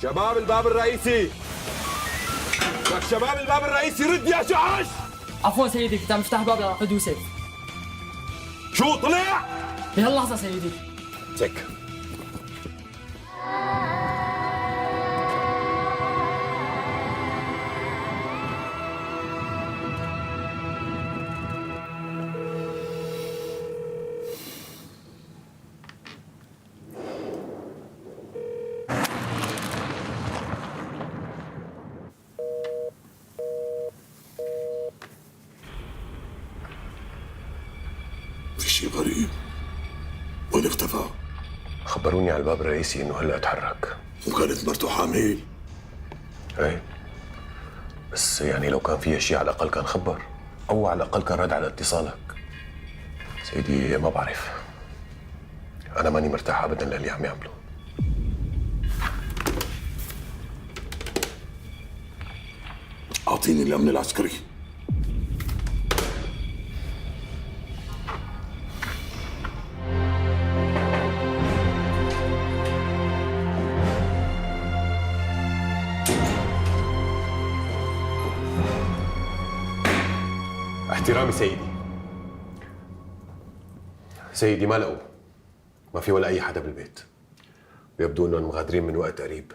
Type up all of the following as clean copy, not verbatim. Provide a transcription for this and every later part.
شباب الباب الرئيسي، لك شباب الباب الرئيسي رد يا جعش. عفوا سيدي، كنت عم افتح باب لرافض يوسف. شو طلع؟ بهاللحظة سيدي. تك. في شيء غريب. وين اختفى؟ خبروني على الباب الرئيسي انه هلا اتحرك. وكانت مرته حامل؟ ايه، بس يعني لو كان فيها شيء على الاقل كان خبر، او على الاقل كان رد على اتصالك. سيدي ما بعرف، انا ماني مرتاح ابدا للي عم يعمله. اعطيني الامن العسكري. احترامي سيدي. سيدي ما لقوا، ما في ولا اي حدا بالبيت، ويبدو انهم مغادرين من وقت قريب.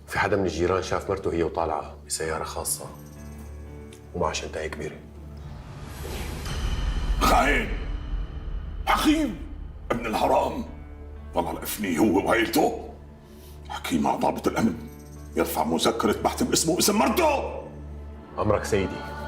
في حدا من الجيران شاف مرته هي وطالعه بسياره خاصه ومع شنطه كبيره. خاين، حكيم، ابن الحرام، والله الافني هو وعيلته. حكي مع ضابط الامن يرفع مذكره بحث باسمه واسم مرته. امرك سيدي.